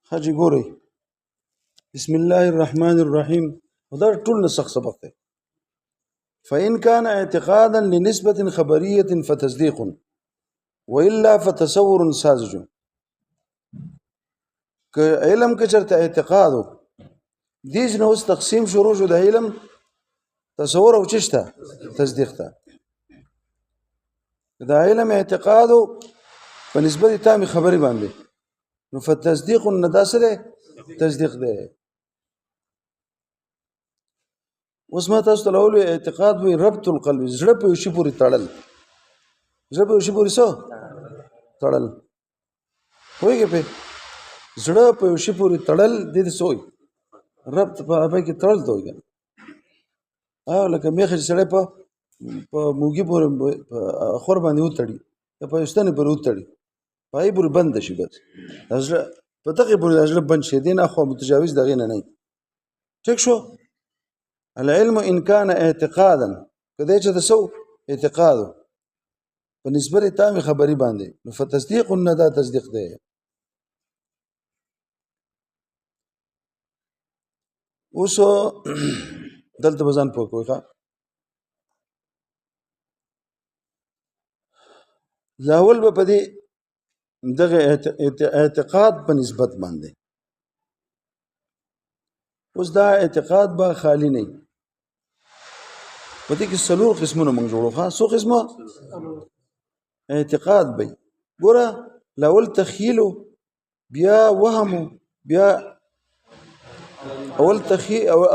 حاجی ګورئ بسم الله الرحمن الرحیم دا ټول نسخ سبق دی فإن كان اعتقادا لنسبة خبرية فتصديق وإلا فتصور ساذج که علم که چرته اعتقادو دیج نه اوس تقسیم شروع شو د علم تصور او چشته تصدیق ته دا علم اعتقادو په نسبت تامي خبري باندې نو فتصديق النداسره تصدیق ده اوس ما تاسو ته اول اعتقاد وی ربط القلب زړه په شی پوری تړل زړه په شی پوری سو تړل وایي په زړه په شی پوری تړل د دې سوې ربط په هغه کې تړل دوی او لکه میخه سره په موګي پورې خور باندې وتړي په استنه پر وتړي پای پر بند شي بس زړه په دغه پر زړه بند شي دین اخو متجاوز دغه نه ټیک شو العلم ان كان اعتقادا کله چې تاسو اعتقاد په نسبت تامي خبري باندې نو فتصديق الندى تصدیق ده اوس دلته بزن پوکوي ښا لاول به پدې دغه اعتقاد په نسبت باندې اوس دا اعتقاد به خالی نه پدې کې څلور قسمونه موږ جوړو ښا څو قسمه اعتقاد به ګوره لاول تخیل بیا وهم بیا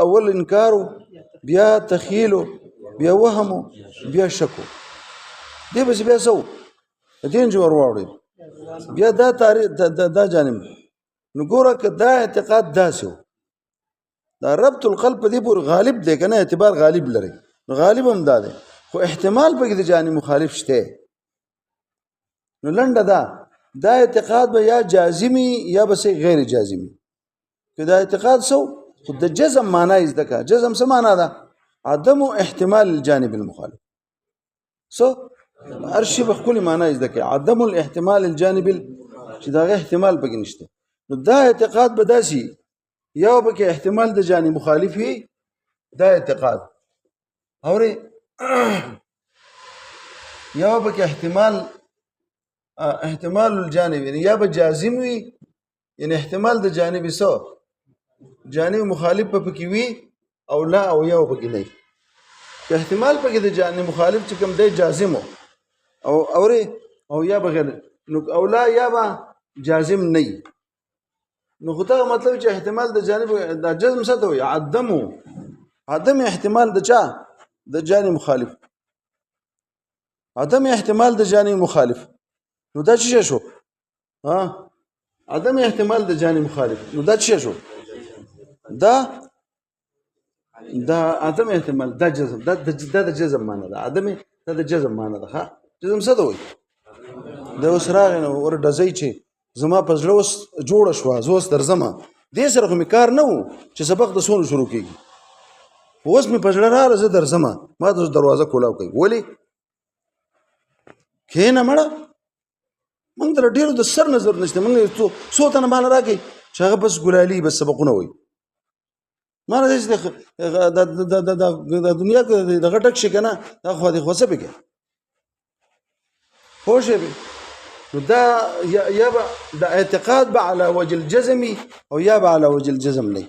اول انکار بیا تخیل بیا وهم بیا شک دی بس بیا سو دین جوړ واوړي بیا دا تاریخ دا جانب نو ګوره که دا اعتقاد داسو دا ربط القلب دی پور غالب دی کنه اعتبار غالب لري غالب هم دا دی خو احتمال پکې د جانب مخالف شته نو لنډه دا اعتقاد به یا جازمي یا بس غیر جازمي که دا اعتقاد سو خود د جزم معنی ځکه جزم څه معنی ده عدم احتمال الجانب المخالف سو ارشي بخل معنی ځکه عدم الاحتمال الجانب چې دا احتمال پکې نشته نو دا اعتقاد به داسي یا پکې احتمال د جانب مخالف وي دا اعتقاد اوري یا پکې احتمال الجانب یا به جازم وي یعنی احتمال د جانب سو جانب مخالف پکې وي او لا او یا پکې نه که احتمال پکې د جانب مخالف چې کوم دی جازم او اوري او یا بغیر نو او لا یا با جازم نه نو خدای مطلب چې احتمال د جانب د جزم څه ته وي عدم احتمال د چا د جانب مخالف عدم احتمال د جانب مخالف نو دا څه شو ها عدم احتمال د جانب مخالف نو دا څه شو دا عدم احتمال دا جزم دا د جزم معنی ده عدم دا د جزم معنی ده ها جزم څه ته وي د اوس راغنه ور دځي چې زما په زړه اوس جوړ شو زوس درځم دې سره کوم کار نه وو چې سبق د سونو شروع کیږي اوس می په زړه راځه درځم ما د دروازه کولاو کوي ولی کینه مړه مونږ در ډیرو د سر نظر نشته مونږ څو تنه مال راکې چې هغه بس ګلالي بس سبقونه وي ما نه د دنیا کې د غټک شي کنه دا خو دې خوسه بګي خوشې به نو دا یا د اعتقاد به على وجه الجزم او یا به على وجه الجزم نه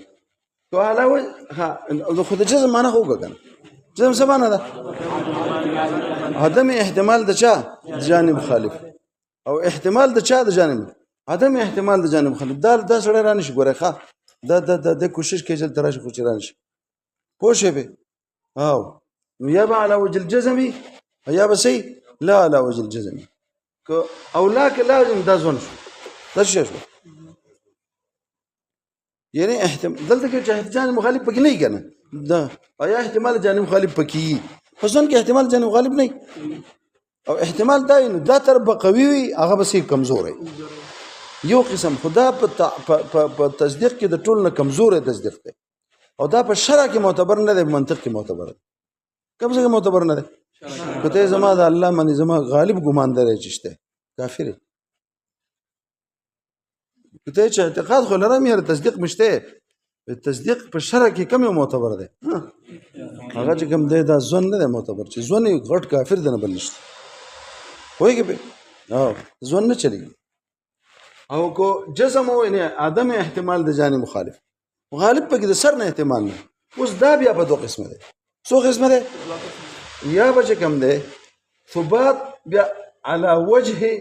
تو على وجه ها خو د جزم معنا هو کنه جزم څه معنا ده عدم احتمال د چا جانب مخالف او احتمال د چا د جانب عدم احتمال د جانب مخالف دا سره رانه شي ګوره ښه د کوشش کې چې تراشي خو چران شي پوښې به او یا به على وجه الجزم یا به سي لا على وجه الجزم او لا که لازم دا ځون شو دا شي شو یعنی دلته کې چې جانب مخالف پکې نه کنه دا یا احتمال جانب مخالف پکې حسن کې احتمال جانب مخالف نه او احتمال دا تر قوي وي هغه به سي کمزور وي یو قسم خدا په تصدیق کې د ټول نه کمزور تصدیق دی او دا په شرع کې معتبر نه دی منطق کې معتبر دی کوم څه معتبر نه دی کته زما د الله باندې زما غالب ګمان درې چشته کافر ته چې اعتقاد خو لرم یاره تصدیق مشته تصدیق په شرع کې کم یو معتبر دی هغه چې کوم دی دا ځون نه دی معتبر چې ځون یو غټ کافر دی نه بل نشته پوهېږې پې ځون نه چلېږي او کو جزم و یعنی عدم احتمال د جانب مخالف پکې د سر نه احتمال نه اوس دا بیا په 2 قسمه دی څو قسمه دی یا به چې کوم دی ثبات بیا على وجه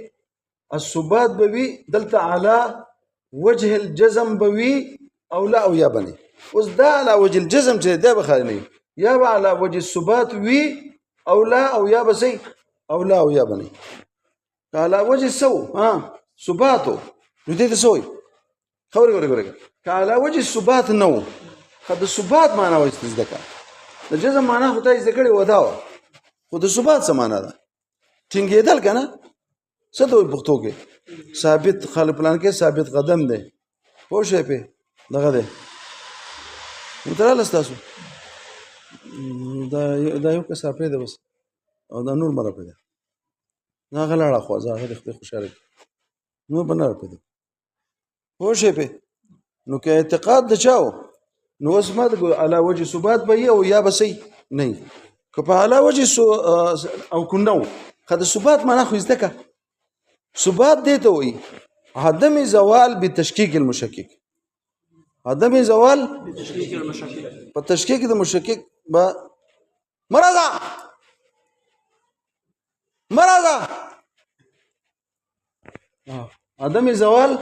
الثبات بوي دلته على وجه الجزم بوي او لا او یا بني اوس دا على وجه الجزم چې دا به خالي نه یا به على وجه الثبات وي او لا او یا بسي او لا او یا بني على وجه السو ثباتو نو دې ته سوې خبرې على وجه الثبات نو خد الثبات معنا وایي ځکه د جزم معنا خو ته ذکر ودا خو د ثبات څه معنا ده ټینګېدل کنه څه ته پښتو کې ثابت خلک پلان کې ثابت قدم دی پوه شئ په دغه دی متراله تاسو دا یو کس پرې ده بس او دا نور مره پرې ده نه غلاړه خو ځاګه د خپل خوشاله نو بنار پرې ده پوه شئ په نو کې اعتقاد د چاو نو اسمه د علا وجه ثبات به او یا بسې نه که په علا وجه او کنو خد ثبات معنا خو ځکه ثبات دی ته وي عدم زوال بتشکیک المشکک عدم زوال بتشکیک المشکک په تشکیک د مشکک با مرزا عدم زوال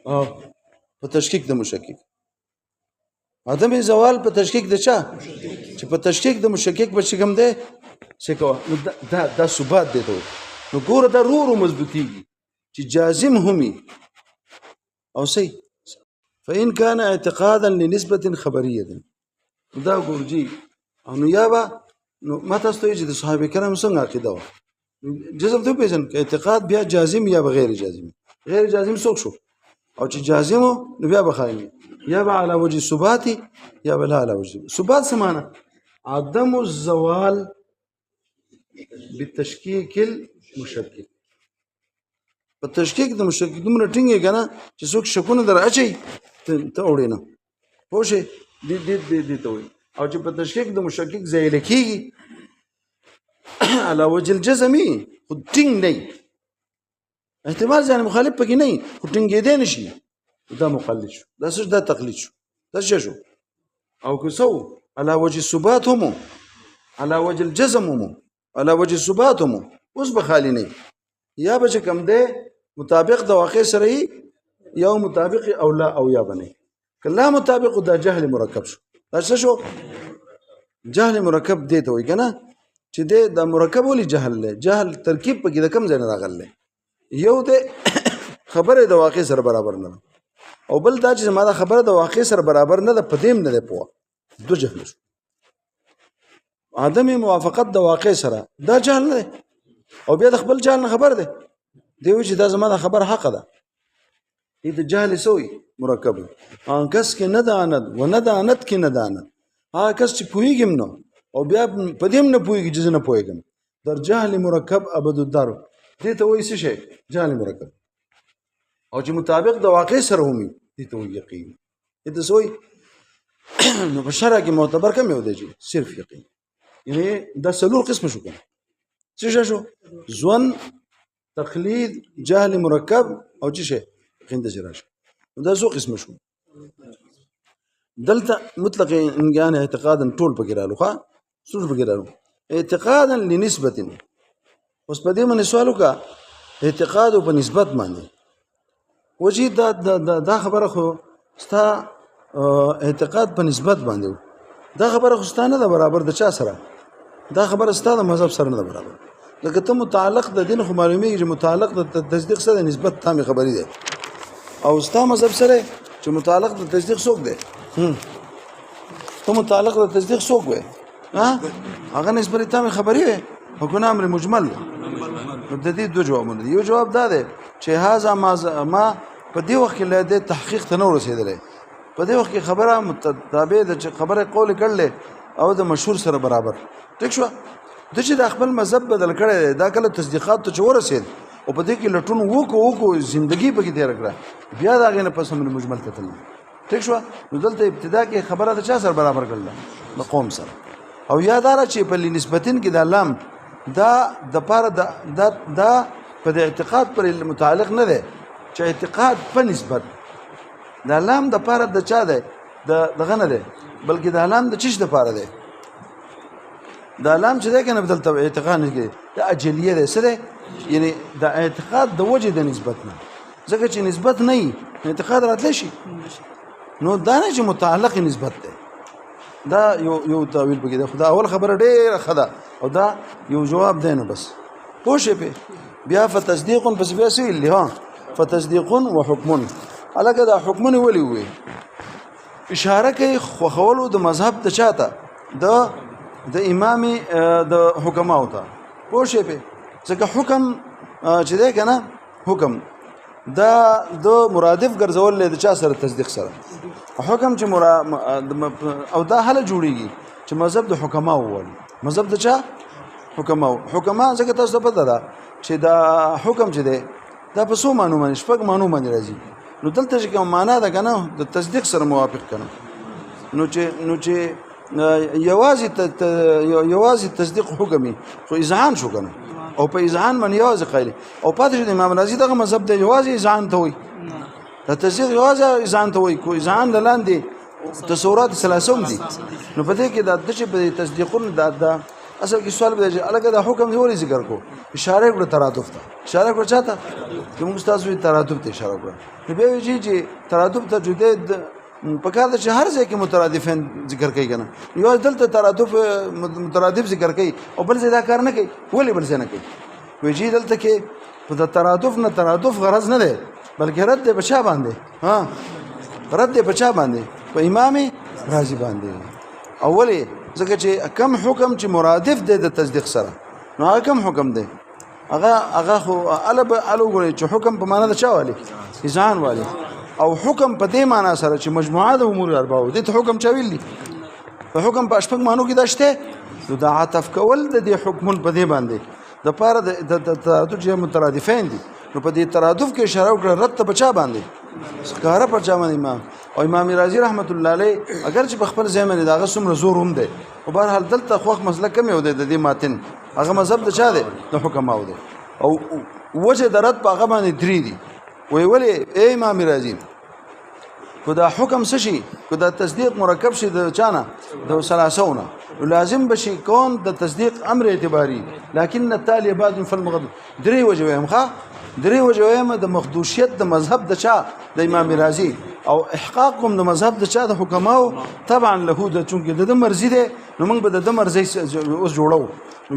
په تشکیک د مشکک عدم زوال په تشکیک د چا چې په تشکیک د مشکک به چې کوم دی څه کوه دا ثبات دی ته نو ګوره دا رو مضبوطیږي چې جازم همي او سي فإن كان اعتقادا لنسبة خبرية دا ګورجي او نو یا به نو ما تاسو ته چې د صحابه کرام څنګه عقیده و جزم ته پیژن کې اعتقاد بیا جازم یا بغیر جازم غیر جازم څوک شو او چې جازم نو بیا بخایني یا به على وجه ثبات یا بلا على وجه ثبات سمانه عدم الزوال بالتشکیک المشکک په تشکیک د مشکک دومره ټینګه کنه چې څوک شکونه در اچي ته وړي نه پوه شئ دې ته وي او چې په تشکیک د مشکک زایل کیږي على وجه الجزمي خو ټینګ نه احتمال ځان مخالف پکې نه خو ټینګې دی نشي دا مقلد شو دا څه دا تقلید شو دا څه شو او که څو على وجه الثبات هم على وجه الجزم هم على وجه الثبات هم اوس به خالی نه یا به کم ده مطابق د واقع سره یا مطابق او لا او یا بنه کله مطابق د جهل مرکب شو دا څه شو جهل مرکب دی ته وي کنه چې د مرکب ولې جهل له جهل ترکیب پکې د کم ځای نه راغله یو د خبره د واقع سره برابر نه او بل دا چې ما دا خبره د واقع سره برابر نه ده پدیم نه ده پوه دو جهل شو عدم موافقت د واقع سره دا جهل نه او بیا د خپل جهل نه خبر ده دی چې دا زما د خبر حق ده دې د جهل سوی مرکب ان کس کې نه داند و نه داند کې نه داند ها کس چې پویګم نو او بیا پدیم نه پویګ چې نه پویګم در جهل مرکب ابد الدار دې ته وایي څه شي جهل مرکب او چې مطابق د واقع سره همي دې ته وایي یقین دې سوی نو په شرع کې معتبر کوم یو دی صرف یقین یعنی دا څلور قسم شو کنه څه شو ځوان تقلید جهل مرکب او څه شي یقین د راشه دا څو قسم شو دلته مطلق انګان اعتقادا ټول پکې رالو ښا څو پکې رالو اعتقادا لنسبه اوس په دې باندې سوال وکړه اعتقاد په نسبت باندې وجي دا خبره خو ستا اعتقاد په نسبت باندې دا خبره خو ستا نه ده برابر د چا سره دا خبره ستا د مذهب سره نه ده برابر لکه ته متعلق د دین خو معلومیږي چې متعلق د تصدیق سره نسبت تامه خبرې ده او ستا مذهب سره چې متعلق د تصدیق څوک ده ته متعلق د تصدیق څوک وي ها هغه نسبت تامه خبرې ده حکم امر مجمل ده د دې دوه جوابونه یو جواب دا ده چې هاذا ما په دې وخت کې له تحقیق ته نه رسیدلې په دې وخت کې خبره متتابع ده چې خبره قول کړل او د مشهور سره برابر ټیک شو د چې د خپل مذهب بدل کړي دا کله تصدیقات ته ورسید او په دې کې لټون وکړو ژوندۍ پکې تیر کړه بیا د هغې نه پس هم مجمل ته تلل ټیک شوه نو دلته ابتدا کې خبره د چا سره برابر کړله د قوم سره او یاداره چې په نسبتین کې د لام دا د پاره دا په د اعتقاد پر متعلق نه دی چې اعتقاد په نسبت د لام د پاره د چا دی دغه نه دی بلکې د لام د چیش د پاره دی د لام چې دی کنه بدلته اعتقاد نه کې د اجلیه دی څه دی یعنی د اعتقاد د وجه د نسبت نه ځکه چې نسبت نه وي اعتقاد راتلی شي نو دا نه چې متعلق نسبت دی دا یو تاویل پکې دی خو دا اول خبره ډېره ښه ده او دا یو جواب دی نو بس پوه شئ پې بیا فتصدیق پس بیا څه ویلي ها فتصدیق وحکم هلکه دا حکمونه ولې وویل اشاره کوي خوښولو د مذهب د چا ته د امام د حکماو ته پوه شئ پې ځکه حکم چې دی که نه حکم دا د مرادف ګرځول دی د چا سره تصدیق سره حکم چې او دا هله جوړیږي چې مذهب د حکماو ووایي مذهب د چا حکماو حکما ځکه تاسو ته پته ده چې دا حکم چې دی دا په څو معنو باندې شپږ معنو باندې راځي نو دلته چې کوم معنا ده که نه د تصدیق سره موافق کنه نو چې یوازې تصدیق حکمي خو اذعان شو کنه او په اذعان باندې یوازې قایل او پاتې شو د امام رازي دغه مذهب دی یوازې اذعان ته وایي د تصدیق یوازې اذعان ته وایي کو اذعان له لاندې تصورات ثلاثه هم دي نو په دې کې د چې په تصدیقون د اصل کې سوال به الګ د حکم دی ولې ذکر کو اشاره کړه ترادف ته اشاره کړه چاته چې موږ تاسو ترادف ته اشاره کړه نو به وی چې ترادف ته جدي په کار د هر ځای کې مترادفین ذکر کوي کنه یو دلته ترادف مترادف ذکر کوي او بل ځای دا کار نه کوي ولې بل ځای نه کوي وی چې دلته کې په ترادف نه ترادف غرض نه دی بلکې رد دی بچا باندې ها رد دی بچا باندې په امام رازي باندې اولی ځکه چې کم حکم چې مرادف دی د تصدیق سره نو هغه کم حکم دی هغه خو الو غوړي چې حکم په معنا د چا والی اذعان والی او حکم په دې معنا سره چې مجموعه د امور اربعه دي ته حکم چا ویلی په حکم په شپږ معنو کې داشته نو د عطف کول د دې حکمون په دې باندې د پاره د ترادف چې مترادفین دي نو په دې ترادف کې اشاره وکړه رد ته بچا باندې ښکاره پر چا باندې امام او امام رازي رحمت الله علیه اگر چې په خپل ځای باندې داغه څومره زور هم دی او بهرحال دلته خوښ مسله کم یو دی د دې ماتن هغه مذهب د چا دی د حکماو دی او وجه د رد په هغه باندې درې دي وی ولې ای امام رازي که دا حکم څه شي که دا تصدیق مرکب شي د چانه د ثلاثونه لازم بشي کون د تصدیق امر اعتباري لكن التالي بعد فالمغض درې وجه وایم ښه درې وجه وایم د مخدوشیت د مذهب د چا د امام رازي او احقاقهم د مذهب د چا د حکماو طبعا له د چونکې د مرزي دی نو موږ به د مرزي اوس جوړو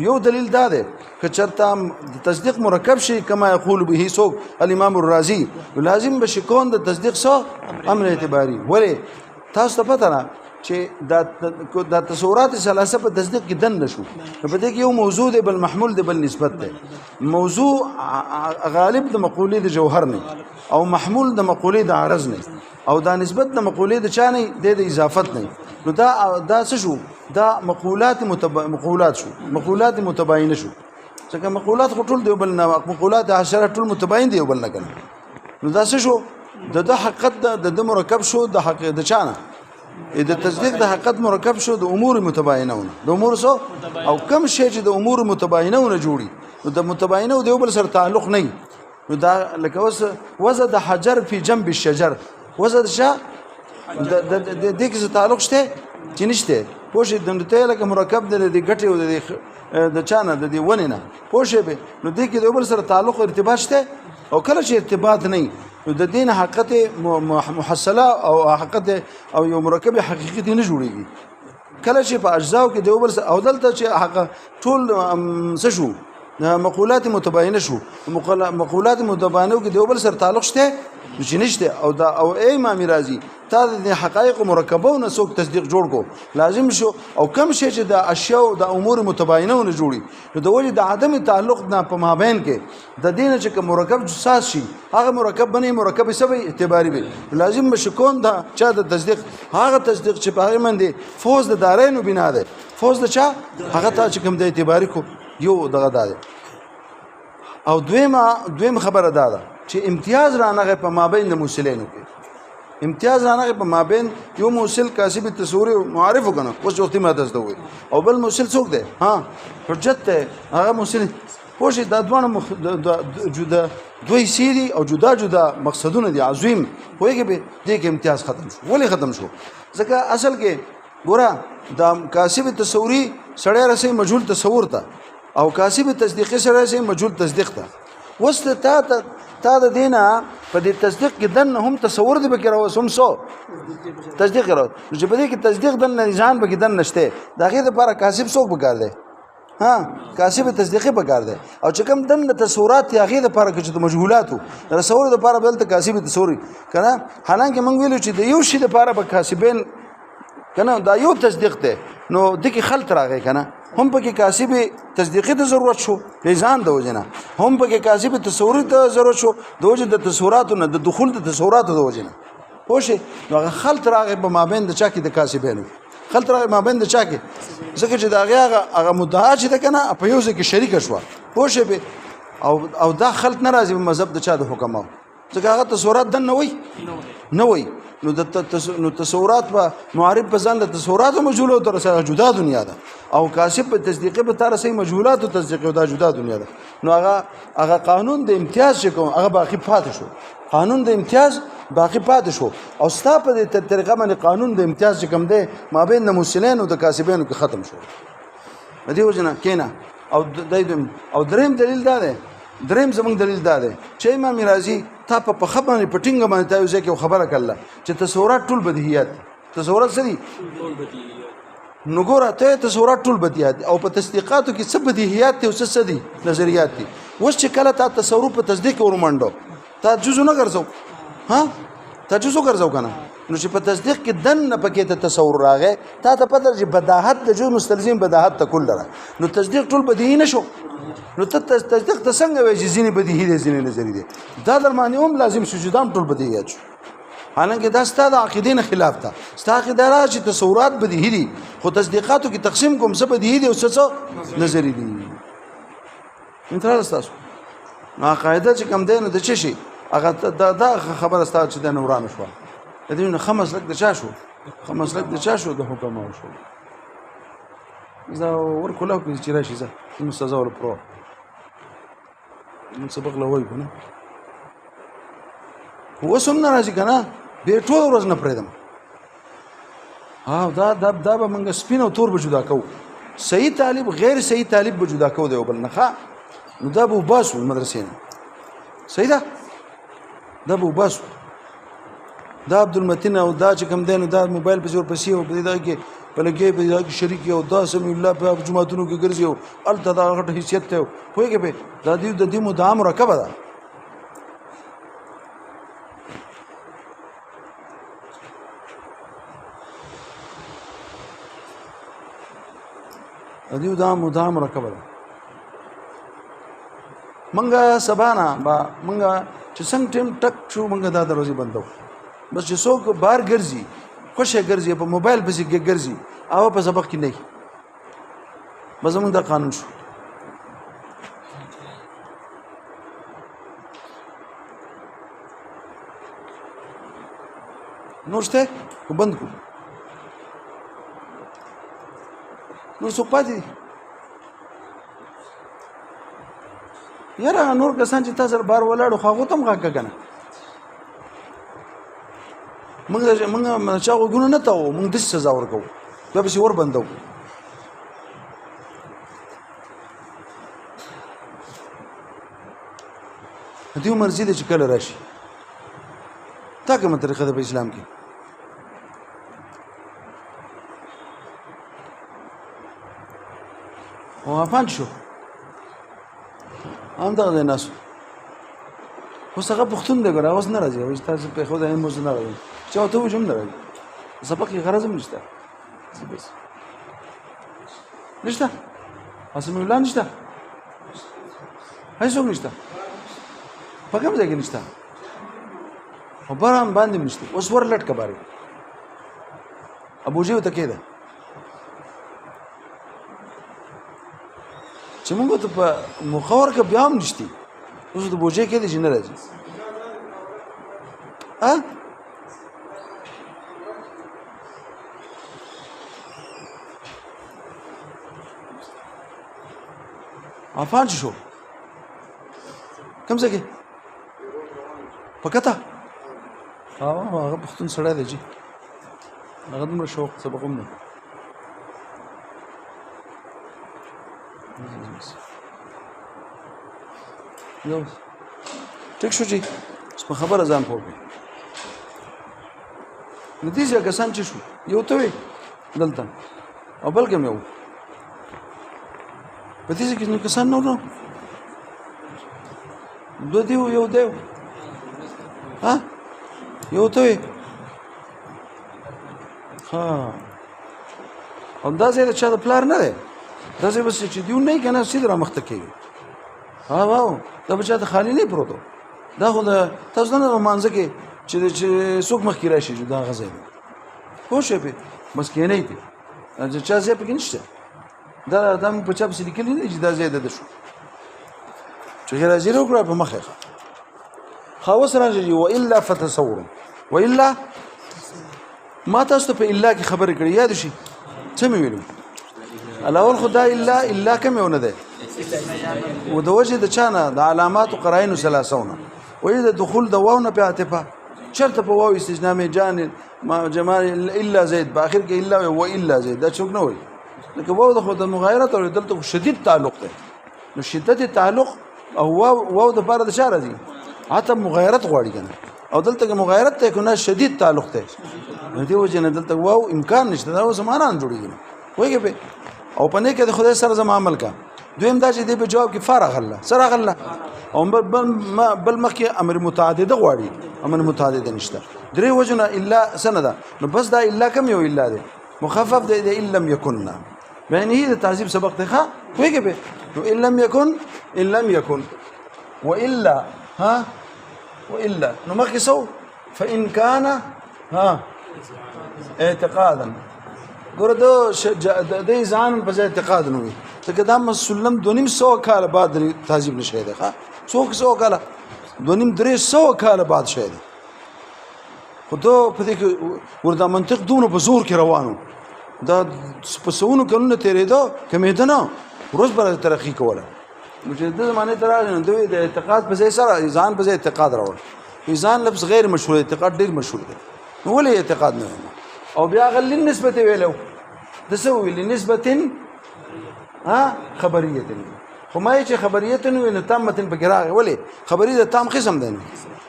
یو دلیل دا دی که چرته د تصدیق مرکب شي کما یقول به سوق الامام الرازي لازم بشي کون د تصدیق سو امر اعتباري ولی تاسو ته پته نه چې دا تصورات ثلاثه په تصدیق کې دن نشو په دې کې یو موضوع دی بل محمول دی بل نسبت دی موضوع غالب د مقولې د جوهر نه او محمول د مقولې د عرض نه او دا نسبت د مقولې د چا نه د اضافت نه نو دا څه شو دا مقولات شو مقولات متباینه شو ځکه مقولات خو ټول دی بل نه مقولات عشره ټول متباین دی بل نه کنه نو دا څه شو د حقیقت د مرکب شو د حق د چانه د تصدیق د حقیقت مرکب شو د امور متباینونه د امور سو او کم شی چې د امور متباینونه جوړي نو د متباینه د یو بل سره تعلق نه نو دا لکه اوس وزد حجر فی جنب الشجر وزد شا د دې کې تعلق شته چې نشته پوښې د نته لکه مرکب د غټي او د چانه د دې ونې نه پوښې به نو دې کې د یو بل سره تعلق ارتباط شته او کله چې ارتباط نه نو د دین حقیقت محصله او حقیقت او یو مرکب حقیقي نه جوړيږي کله چې په اجزاو کې د یو بل او دلته چې حق ټول څه شو مقولات متباینه شو مقولات متباینه کې د یو بل سره تعلق شته چې نشته او دا او امام رازي تا د حقایق مرکبونه څوک تصدیق جوړ کو لازم شو او کم شي چې د اشیاء د امور متباینونه جوړي نو د وجه د عدم تعلق نه په مابین کې د دین چې مرکب جساس شي هغه مرکب بنې مرکب سبي اعتباري وي لازم بشکون دا چا د تصدیق هغه تصدیق چې په باندې فوز د دارینو بنا ده فوز د چا هغه ته چې کوم د اعتباري کو یو دغه ده او دویم خبره ده چې امتیاز رانغه په مابین د موصلینو کې امتیاز رانغه په مابین یو موصل کاسب تصوری معرف وکنه اوس وخت ما تاسو وي او بل موصل څوک دی ها حجت ته هغه موصل پوه دا دوه جدا دوی سیری او جدا جدا مقصدونه دي عظیم وایي به دې کې امتیاز ختم شو ولې ختم شو ځکه اصل کې ګوره د کاسب تصوری سړی رسې مجهول تصور ته او کاسب تصدیقي سره رسې مجهول تصدیق ته وسته تا د دینه په دې تصدیق کې دن هم تصور دی بکره وسم سو تصدیق راو چې په دې کې تصدیق دن نشان به کې دن نشته دا غي د لپاره کاسب څوک بګار دی ها کاسب تصدیقي بګار دی او چې کوم دن تصورات یا غي د لپاره کې د مجهولاتو رسول د لپاره بل ته کاسب تصوري کنه حالانکه موږ ویلو چې د یو شی د لپاره به کاسبین کنه دا یو تصدیق دی نو دغه خلط راغی کنه هم پکې کاسب تصدیقي ته ضرورت شو میزان د وجنه هم پکې کاسب تصوري ته ضرورت شو د وجه د تصوراتو نه د دخول د تصوراتو د وجنه پوه نو خلط راغی په مابین د چا کې د کاسبینو خلط راغی مابین د چا کې ځکه چې دا هغه مدعا چې ده کنه په یو ځای کې شریک شو پوه به او دا خلط ناراضي په مذهب د چا د حکماو ځکه هغه تصورات دن نه وي نو د تصورات په معرب په ځان د تصورات مجهوله تر سره جدا دنیا ده او کاسب په تصدیقي په تر سره مجهولات او تصدیقي دا جدا دنیا ده نو هغه قانون د امتیاز چې کوم هغه باقی پاتې شو قانون د امتیاز باقی پاتې شو او ستا په دې طریقه باندې قانون د امتیاز چې کوم دی مابین د موصلین او د کاسبینو کې ختم شو دې وجنه کینا او دریم دلیل دا ده دریم زمونږ دلیل دا دی چې امام رازي تا په خبره پټینګ باندې تا یو ځکه خبره کړله چې تصورات ټول بدیهیات تصورات سړي ټول بدیهیات نو ګوره ته تصورات ټول بدیهیات او په تصدیقاتو کې څه بدیهیات دي او څه دي نظریات دي اوس چې کله تا تصور په تصدیق ورمنډو تا جزو نه ګرځو ها تا جزو ګرځو کنه نو چې په تصدیق کې دن نه پکې ته تصور راغی تا ته پته چې بداحت د جو مستلزم بداحت ته کول لره نو تصدیق ټول بدیهی نشو نو ته تصدیق ته څنګه وایي چې ځینې بدیهی دي ځینې نظری دي دا درمانه هم لازم شو چې دام ټول بدیهیات شو حالانکه دا ستاسو د عقیدې نه خلاف ده ستاسو عقیده را چې تصورات بدیهی دي خو تصدیقاتو کې تقسیم کوم څه بدیهی دي او څه نظری دي انترال ستاسو نو قاعده چې کوم دی نو د چی شي هغه دا خبره ستاسو چې د نورانو شو د دې نه خمس لک د چا شو خمس لک د چا شو د حکم او شو زه ورکوله کې چې راشي زه مستزه ول پرو من سبق له وای کنه هو سم ناراضي کنه به ټول ورځ نه پرېدم دا به موږ سپین او تور به جدا کوو صحیح طالب غیر صحیح طالب به جدا کوو دی بل نه نو دا به باسو مدرسې نه صحیح ده دا به باسو دا عبدالمتین او دا چې کوم دی نو دا موبایل په زور پسې او په دې کې بلکې په دې کې شریک یو دا سمي الله په جمعتونو کې ګرځي او الته دا غټ حیثیت ته وایي به دا د دې مدام مرکبه ده ادیو دا مدام مرکبه ده منګه سبانا با منګه چې څنګه ټیم ټک شو منګه دا دروازه بندو بس چې څوک بار ګرځي خوشه ګرځي په موبایل پسې ګرځي او په سبق کې نه بس موږ دا قانون شو نور شته کو بند کو نور څوک پاتې یاره نور کسان چې تاسو بار ولاړو خو هغه تم غاګه کنه موږ چا وګونو نه تاو موږ د سزا ورکو دا به ور بندو دې مرزي د چکل راشي تا کومه طریقه ده په اسلام کې او افان شو هم دا ناس اوس هغه پښتون دی ګره اوس نه راځي اوس تاسو په خو د هم موږ نه راځي چې ته وجم نه راځي سبق یې غرض نشته بس نشته اسمه الله نشته هیڅ نشته په کوم ځای کې نشته او برام باندې نشته اوس ورلټ کباري ابو جیو ته کېده چې موږ ته په مخور کې بیا هم نشتی اوس د بوجه کې دي چې نه راځي عفان شو کوم ځای کې پکته هغه پښتون سړی دی جی هغه دومره شوق سبق هم نه یو ټیک شو جی اوس په خبره ځان پوه کړئ نو دې ځای کسان چې شو یو ته وي دلته او بل کوم یو په دې ځای کې نو کسان نو دو دیو یو دیو یو ته وي او دا ځای د چا د پلار نه دی دا ځای بس چې دیو نه کنه سید را مخته کېږي واو دا به چا ته خالی نه پروت دا خو د تاسو نه مانځه کې چې څوک مخکې راشي دا غځای دی پوه شئ پې بس کېنی دی چا ځای پکې نشته دا هم په چا پسې لیکلي نه چې دا ځای د ده شو چې راځي وکړه په مخ یې ښه اوس راځي والا فتصور والا ما تاسو ته په الا کې خبرې کړې یاد شي څه مې ویلو الاول خو دا الا کم یو نه دی و د وجه د چا نه د علامات و قرائنو ثلاثونه وایي د دخول د واو نه په عاطفه چرته په واو استثناء جان ما جمال الا زید په اخر کې الا و الا زید دا څوک نه وایي لکه واو د خود مغایرت او دلته شدید تعلق دی نو شدت تعلق او واو د پاره د چا راځي عطب مغایرت غواړي کنه او دلته کې مغایرت ته کنه شدید تعلق دی نو دی وجه نه دلته واو امکان نشته دا زمانان جوړیږي وایي په او پنه کې د خدای سره زما عمل کا دویم دا چې دی په جواب کې فارغ الله سره الله او بل مخکې امر متعدد غواړي امر متعدد نشته درې وجنه الا سنده نو بس دا الا کم یو الا دی مخفف دی ان لم يكن بین هي د تعذيب سبق دی ښه وایي په نو ان لم يكن والا والا نو مخکې سو فان كان اعتقادا ګوره د ځان په ځای اعتقاد نه وي لکه دا مسلم 250 کال بعد تعذيب نشي دی ښه 100 کال 250 کال بعد شي دی خو دا په دې کې وردا منطق دونه په زور کې روانو دا په سونو کلونه تیرېدو کمېده نه روز بر ترقی کوله چې د زمانه تر راځي دوی د اعتقاد په ځای سره ځان په ځای اعتقاد راوړ ځان لفظ غیر مشهور اعتقاد ډیر مشهور دی نو ولې اعتقاد نه او بیا غل نسبت ویلو د سو ویل نسبت خبريه خو ما چې خبريه نو نه تامه په ګراغه ولې خبريه د تام قسم دی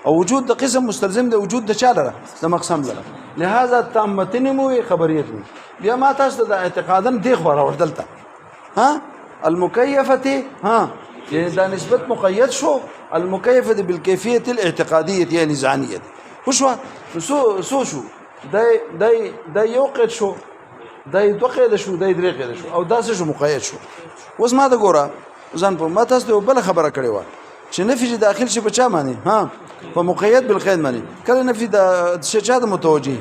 او وجود د قسم مستلزم د وجود د چا لره د مقسم لره لہذا تامه مو خبريه بیا ما تاسو د اعتقادن دی خو راوړدلته المكيفه يعني دا نسبت مقيد شو المكيفه بالكيفيه الاعتقاديه يعني نزعانيه وشو شو دا یو قید شو دا دوه قید شو دا درې قید شو او دا څه شو مقید شو اوس ما دا ګوره ځان په ما تاسو ته بل خبره کړې و چې نفي داخل شي په چا معنی په مقید بالقید معنی کله نفي د چا د متوجي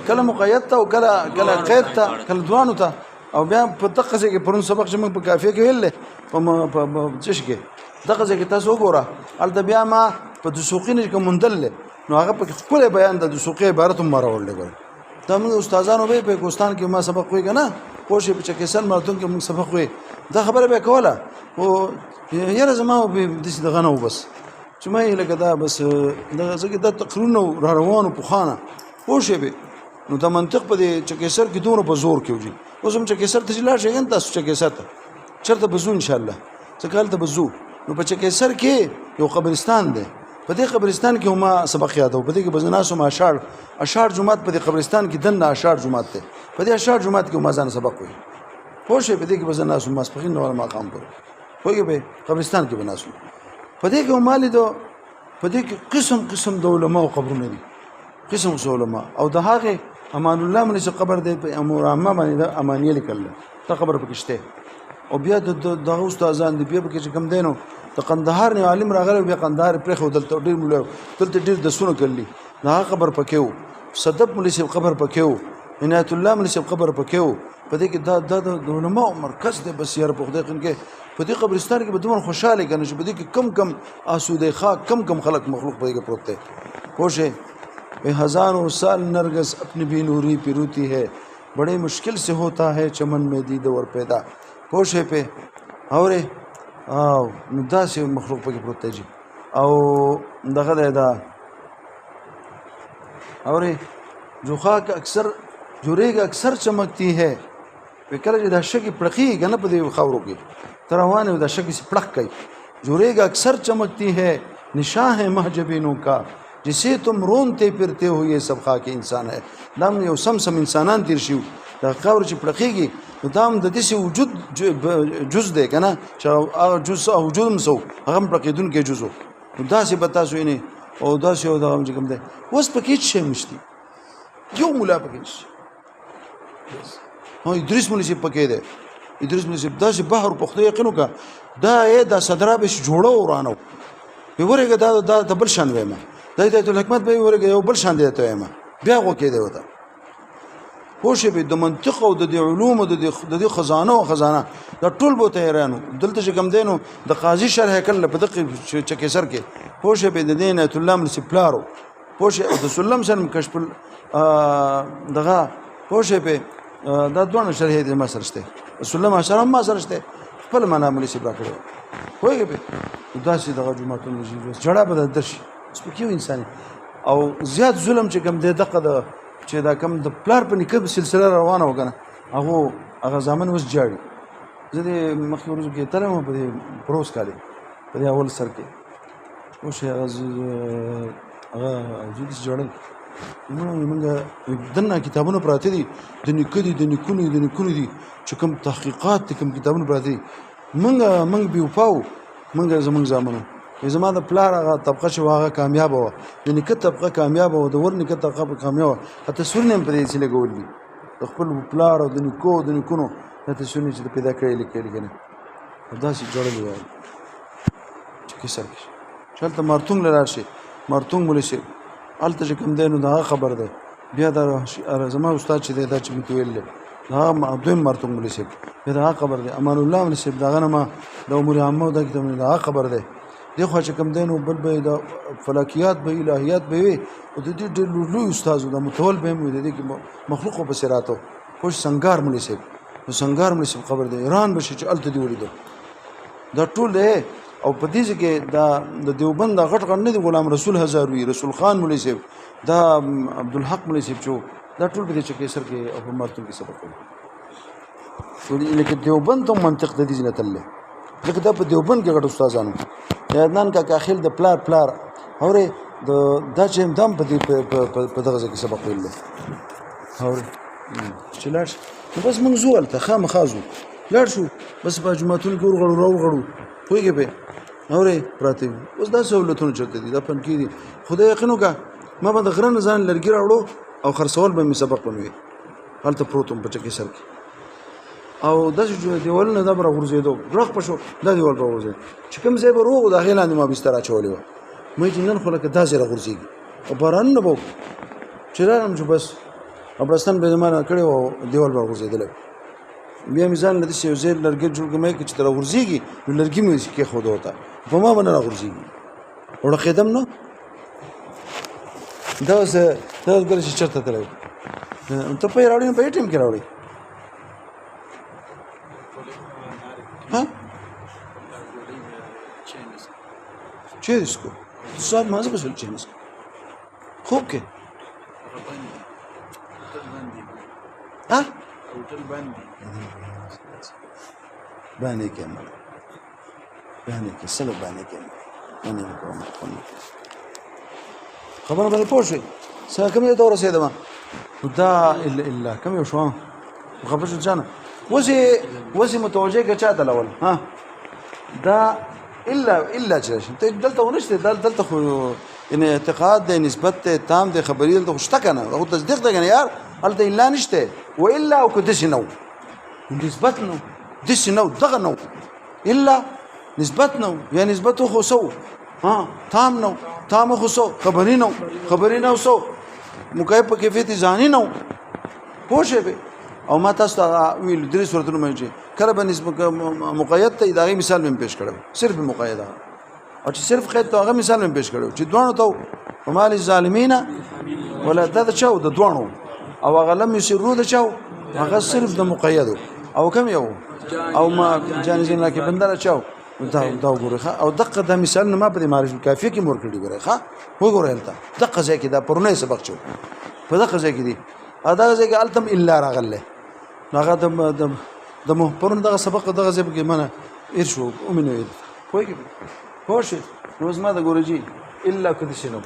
کله مقید ته او کله قید ته کله دوانو ته او بیا په دغه ځای کې پرون سبق چې موږ په کافیه کې ویل په چش کې دغه ځای کې تاسو وګوره البته بیا ما په دسوقینه کې مندل نو هغه په خپل بیان د دسوقي عبارت هم راوړل غواړي دا موږ استادانو به په کوستان کې ما سبق وی کنه پوښې په چکسن مراتون کې موږ سبق وی دا خبره به کوله او یاره زما به دغه نه وبس چې ما یې لکه دا بس دغه ځکه د تقرونو را روانو په خانه پوښې به نو د منطق په دې چکسر کې دونه په زور کې وږي اوس هم چکسر ته لاړ شي تاسو چکسر ته چرته بزو ان شاء الله څکال ته بزو نو په چکسر کې یو قبرستان دی په دې قبرستان کې ما سبق یادو په دې کې بزناسو ما اشعار جمعات په دې قبرستان کې دنه اشعار جمعات ته په دې اشعار جمعات کې ما ځان سبق وي پوه په دې کې بزناسو ما سپخین نور ما قام کړو پوهې به قبرستان کې بناسو په دې کې مالې دو په دې کې قسم د علماء قبرونه دي قسم علماء او د هغه امان الله من چې قبر دی په امور عامه باندې د امانیه لیکل ته قبر پکشته او بیا د استادان دی بیا کې کم دینو د قندهار نه عالم راغلی بیا قندهار پرې خو دلته ډیر مولو دلته ډیر د سونو کړلی نه قبر پکېو صدب مولوی قبر پکېو عنایت الله ملي صاحب قبر پکې و په دې کې دا د علماء مرکز دی بس یاره په خدای کې په دې قبرستان کې به دومره خوشحاله کنه چې په دې کې کم آسوده خاک کم خلق مخلوق په دې کې پروت دی پوښې हजारों साल नरगस अपनी भी नूरी पे रोती है बड़े मुश्किल से होता है चमन में दीद और पैदा पोशे पे और नुदा से मखलूक पे प्रोते जी और दखल है दा और जो खाक अक्सर जो रेग अक्सर चमकती है वे कल जो दशा की पड़की गन पदे खबरों की तरहवान दशा की पड़क गई जो रेग अक्सर चमकती है निशान है महजबीनों का जिसे तुम रोनते फिरते हो ये सब खाके इंसान है दाम यो सम इंसानान तीर शिव दा खबर چې پړخیږي نو دام د دې وجود جز دی کنه چې هغه جز او وجود مسو هغه پړقیدون کې جزو نو دا څه بتا شو نه او دا څه دا هم کوم دی اوس پکې څه مشتي یو مولا پکې هو ادریس مولوی سی پکې دی ادریس مولوی سی دا چې بحر په خدای یقینو کا دا یې دا صدرا به جوړو ورانو په ورګه دا بل شان وېما دا د حکمت به ورګه یو بل شان دی ته ما بیا غو کې دی وته خوشې به د منطق او د علوم او د خزانه دا ټول بوته ایرانو دلته چې کم دینو د قاضي شرح کله په دقه چکه سر کې خوشې به د دین ایت الله مل سپلارو خوشې د سلم سره کشف دغه خوشې به دا دوه شرح دې ما سرشته سلم اشرم ما سرشته خپل معنا مل سپلا کړو وایي به دا چې دغه جمعتون جړه به درشي سپکیو انسان او زیات ظلم چې کم دې دغه چې دا کم د پلار په نکب سلسله روانه وکنه هغه ځامن اوس جاړي زه د مخکې ورځو کې تلم په دې پروس کالي په دې اول سر کې اوس هغه جدي جوړل موږ دنه کتابونه پراته دي د نیکونو دي چې کوم تحقیقات کوم کتابونه پراته دي موږ بیوفاو موږ زمونږ ځامنو زما د پلار هغه طبقه چې هغه کامیاب و د نیکه طبقه کامیاب و د ور نیکه طبقه کامیاب حتی سورنه په دې چې لګول دي خپل پلار او د نیکونو ته سورنه چې پیدا کړی لیکل کنه دا چې جوړل و چې کیسه چلته مرتونګ لار شي مرتونګ مولي شي الته چې کوم دینو دا خبر ده بیا دا زما استاد چې دا چې متویل دا دویم مرتونګ مولي شي دا خبر ده امان الله مولي شي دا غنما د امور عامه دا کتاب دا خبر ده دی خو چې کوم دینو بل به د فلکیات به الهیات به وي او د دې ډېر لوی استاد د متول به مو د دې مخلوق په سراتو خوش سنگار ملي سي نو سنگار ملي سي خبر دی ایران بشي چې الته دی ولیدو دا ټول دی او په دې کې دا د دیوبند غټ غټ نه دی غلام رسول هزاروي رسول خان ملي سي دا عبدالحق ملي سي چې دا ټول په دې چې کیسر کې او په مرتب کې سبق کوي لیکن دیوبند ته منطق د دې نه تله لکه دا په دیوبند کې غټ استادانو یادنان کا کاخل د پلار اورې دا چې دم په دغه ځای کې سبق ویل اورې چې لاړ بس موږ زول ته خامخازو لاړ شو بس په جمعتون کې ورغړو پوهېږې به اورې پراته اوس دا سهولتونه چېرته دي دا پن کې دي خدای یقین وکړه ما به د غره نه ځان لرګي راوړو او خرڅول به مې سبق به مې وي هلته پروت وم په چکې سر کې او داسې دیوال نه دا به راغورځېدو غرق په شو دا دیوال راغورځېد چې کوم ځای به روغ د هغې لاندې ما بستر اچولې وه مې چې نن خو لکه داسې راغورځېږي او باران نه به چې رالم چې بس ابرستان به زما نه کړی و او دیوال به راغورځېدلی بیا مې ځان له داسې یو ځای لرګی جوړ کړم چې ته راغورځېږي نو لرګي مې کېښوده ورته په ما به نه راغورځېږي وړقېدم نو دا اوس ګوره چې چېرته تللی ته په یې راوړې نو په یې ټایم کې راوړې چه इसको साहब माजे बसल चेन इसको खूब के हाँ होटल बाने के सलो बाने के मैंने खबर बने पोषे سا كم يدور سيدا ما ودا إلا كم يوشوا مخبرش الجانا وزي متوجه كشات الأول ها دا إلا جرش أنت دلته ونشته دلته خو إن اعتقاد ده نسبة تام ده خبرية دلته اشتكنا هو تصديق ده يعني يار قالته إلا نشته وإلا وكدش نو نسبتنا دش نو دغ نو إلا نسبتنا يعني نسبته خو سو ها تام خو سو خبرينو سو مكيف كيفية زاني نو پوه شئ او ما تاسو ته ویل درې صورتونه مې چې کله به نسبت مقید ته د هغې مثال مې پیش کړی صرف مقید او چې صرف قید ته هغه مثال مې پیش کړی چې دواړو ته وما للظالمین ولا دا د چاو د دواړو او هغه لم یسروا د چاو هغه صرف د مقیدو او کوم یو او ما جانزین کې بندره چاو دا وګورئ او دقه د مثال نه ما په معرفت الکافیه کې مور کړی ګورئ ښه وګورئ هلته دقه ځای کې دا پرونی سبق شو په دقه ځای کې دي دا ځای کې التم الا راغله هغه د پرون دغه سبق دغه ځای کې منه ایر شو ومنه ایر پوه شئ نو زما د ګورجي الا کدي شنو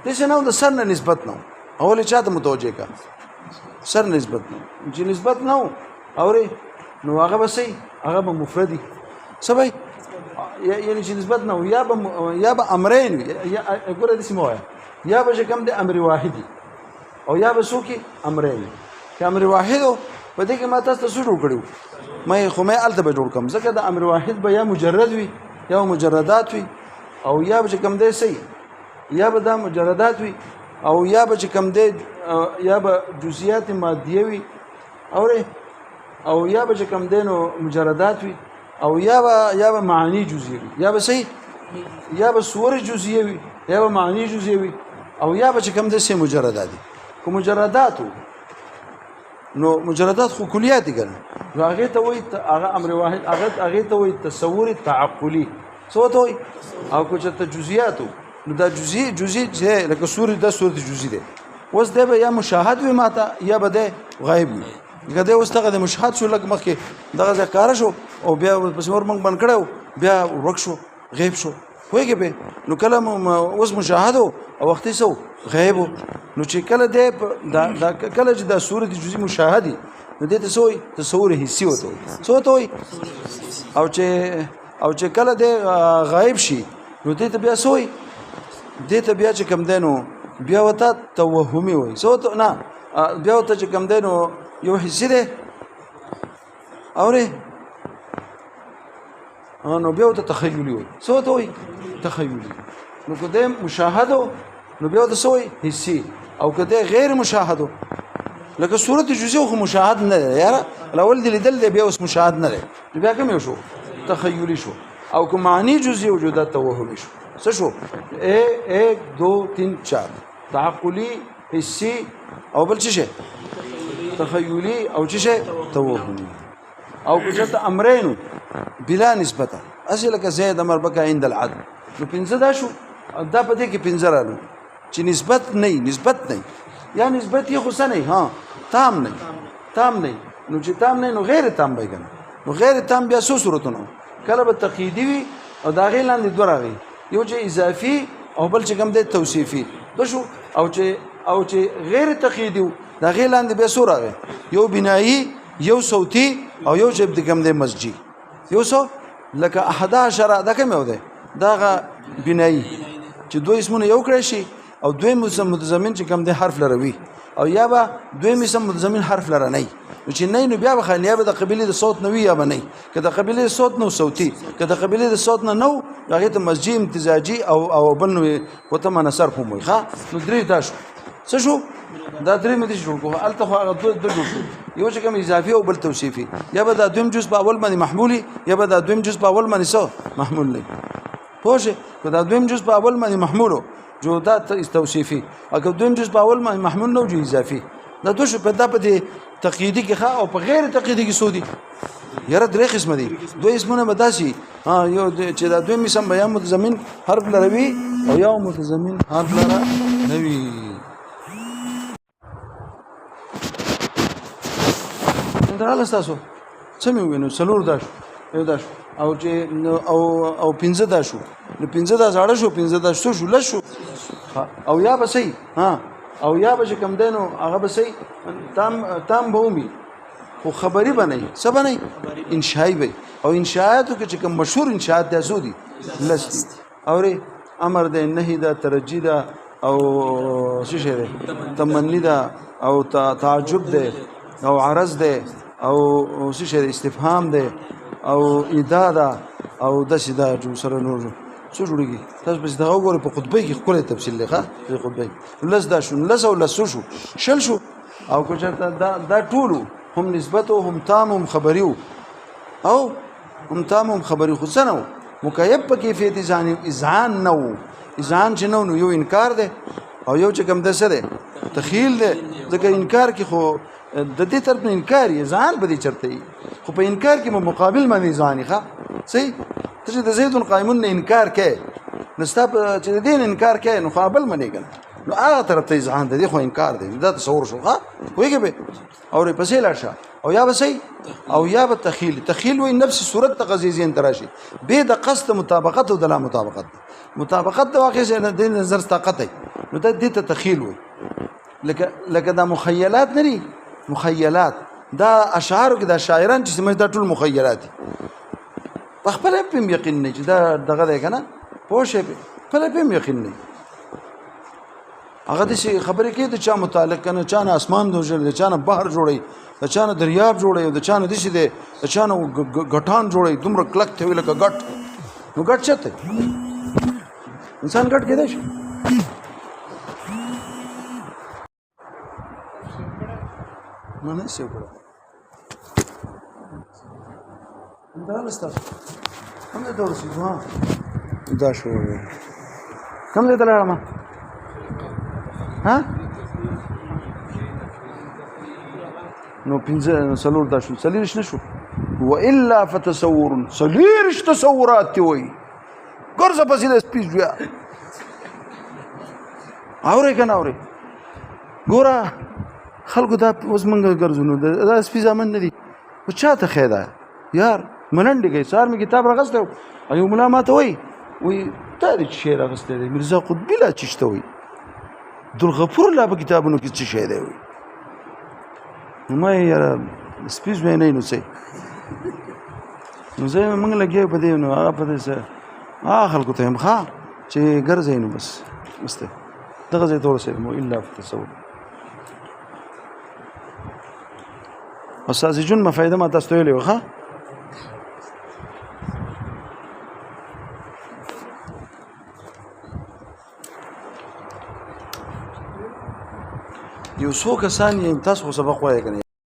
د شنو د سر نه نسبت نه اول چاته متوجه کا سر نسبت نه چې نسبت نه اوري نو هغه به سي هغه به مفردي سبای یعنی چې نسبت نه یا به امرین یا ګوره د سیمه یا به کوم د امر واحدی او یا به سو کې امرین چې امر واحد په دې کې ما تاسو ته جوړ کړو مې خو مې الته به جوړ کوم ځکه د امر واحد به یا مجرد وي یا مجردات وي او یا به کوم دی سي یا به دا مجردات وي او یا به کوم دی یا به جزئیات مادیه وي او یا به کوم دی نو مجردات وي او یا به معانی جزئیه وي یا به سي یا به صور جزئیه وي یا به معانی جزئیه وي او یا به کوم دی سي مجردات دي کوم مجردات نو مجردات خو کلیات دي ګره نو هغه ته وایي هغه امر واحد هغه ته وایي تصور تعقلی څه ته وایي او کو چې جزئیات نو دا جزئی چې لکه صورت د صورت جزئی ده اوس ده به یا مشاهد وي ماته یا به ده غایب وي کله اوس دغه د مشاهد شو لکه مخکې دغه ځکار شو او بیا پس ور موږ بن کړو بیا ورک شو غیب شو وایي به نو کله اوس مشاهد او وخت سو غیب نو چې کله ده دا کله چې د صورت جزئی مشاهدي نو دې ته سوې تصور حسي وته څه ته وي او چې کله ده غایب شي نو دې ته بیا سوې دې ته بیا چې کم دینو بیا وته توهمي وي څه نه بیا وته چې کم دینو یو حسي ده اورې نو بیا وته تخیلي وي څه ته وي تخیلي نو کده مشاهده نو بیا وته سوې حسي او کده غیر مشاهده لکه صورت جزئی خو مشاهد نه ده یاره الاول دې لیدل بیا اوس مشاهد نه ده بیا کوم شو تخیلي شو او کوم معنی جزئی وجودات توهمي شو څه شو 1 2 3 4 تعقلی حسي او بل څه شي تخیلي او څه شي توهمي او کجت امرين بلا نسبته اصل لك زید امر بک عند العدل نو پنځه دا شو دا په دې کې پنځه رالو چې نسبت نه یا نسبت یې خو نه ها تام نه نو چې تام نه نو غیر تام به کنه نو غیر تام بیا څه صورتونه کله به تقییدی وي او دا غیر لاندې دوه راغی یو چې اضافي او بل چې کوم د توصیفي دو شو او چې غیر تقییدی دا غیر لاندې به سور راغی یو بنایی یو صوتي او یو چې د کوم د مسجد یو څو لکه 11 دا کوم دی دا بنایی چې دوه اسمونه یو کړی شي او دوی متضمن چې کوم د حرف لروي او یا به دوی اسم متضمن حرف لره نه چې نه نو بیا به خلیابه د قبيله د صوت نوي یا بنئ کله قبيله صوت نو صوتي کله قبيله د صوت نه نو هغه ته مسجد امتزاجي او بل نو وته من صرف مو ښه نو درې تاسو څه شو دا درې مې شو کوه الته هغه د شو یو چې کوم اضافي او بل توصيفي یا به دا دویم جزء په اول باندې محمولي یا به دا دویم جزء په اول باندې سو محمول نه پوه دا دویم جزء په اول باندې محمولو جو دا توصيفي اګه دویم جزء په اول باندې محمول نو جو اضافي دا دوه په دې تقییدی کې او په غیر تقییدی کې سودی یاره درې قسم دي دوه اسمونه بداسي یو چې دا دوی مسم بیان متضمن حرف لروي او یو متضمن حرف لره نوي اندراله تاسو څه مې وینو څلور داش یو داش او چې او پنځه داشو نو پنځه دا زړه شو پنځه دا شو لشو او یا به صحیح او یا به کوم دینو هغه به صحیح تام بومي خو خبري بنئ څه بنئ انشائی وي او انشاءاتو کې کوم مشهور انشاءات دي سودي لست اوري امر ده نهي ده ترجي ده او څه شي ده تمني ده او تعجب ده او عرض ده او څه شي استفهام ده او ادا ده او داسې ده جو سره نور څه جوړیږي تاسو به دا وګورئ په خطبه کې خپل تفصیل لخوا په خطبه لس دا شو لس او لس شو شل شو او که چېرته دا ټولو هم نسبت و هم تام هم خبري و او هم تام هم خبري خو څه نه و مکیف په کیفیت اذعان نه و اذعان چې نه و نو یو انکار دی او یو چې کوم د څه دی تخیل دی ځکه انکار کې خو د دې طرف نه انکار یې ځان به دې چرته وي خو په انکار کې مقابل باندې ځاني ښه صحیح ته چې د زید قایمون نه انکار کوې نو ستا چې د دې انکار کوې نو قابل منې که نو هغه طرف ته ځان د دې خو انکار دی دا تصور شو ښه پوهېږې به او پسې لاړ شه او یا به صحیح او یا به تخیل وایي نفس صورت ته غځې ذهن ته راشي بې د قصد مطابقت او د لا مطابقت مطابقت د واقع سره د نظر طاقت دی نو دا دې ته تخیل وایي لکه دا مخیلات نه دي مخیلات دا اشعارو کې دا شاعران چې سمجھ دا ټول مخیلات دي په خپل هم یقین نه چې دا دغه دی که نه پوه شئ خپل هم یقین نه هغه داسې خبرې کوي د چا متعلق که نه چا نه اسمان جوړوي د چا نه بحر جوړوي د چا نه دریاب جوړوي د چا نه داسې دی د چا نه ګټان جوړوي دومره کلک ته وي لکه ګټ نو ګټ چېرته انسان ګټ کېدای شي نه سیو کړه دا لسته کوم ځای ته ورسېږو ها دا شو کوم ځای ته لاړم ها نو پنځه څلور دا شو څلېرش نه شو والا فتصور څلېرش تصورات دي وایي ګرځه پسې د سپي بیا اورې که نه اورې ګوره خلکو دا اوس موږ ګرځو نو دا سپي زامن نه دي خو چا ته ښه ده یار ملنډې کوي سهار مې کتاب راغستی و او یو ملا ما ته وایي تا دې څه شی راغستی دی میرزا قطبي لا چې شته وایي عبدالغفور لا په کتابونو کې څه شی دی وایي نو ما یې یاره سپي زوینی نو څه نو زه موږ لګیا په دې نو هغه په دې څه هغه خلکو ته یم ښه چې ګرځئ نو بس دی دغه ځای ته ورسېدم الا فتصور استاد جون ما فایده ما تاسو ته ویلې وه ښه یو څو کسان یې تاسو خو سبق وایئ که نه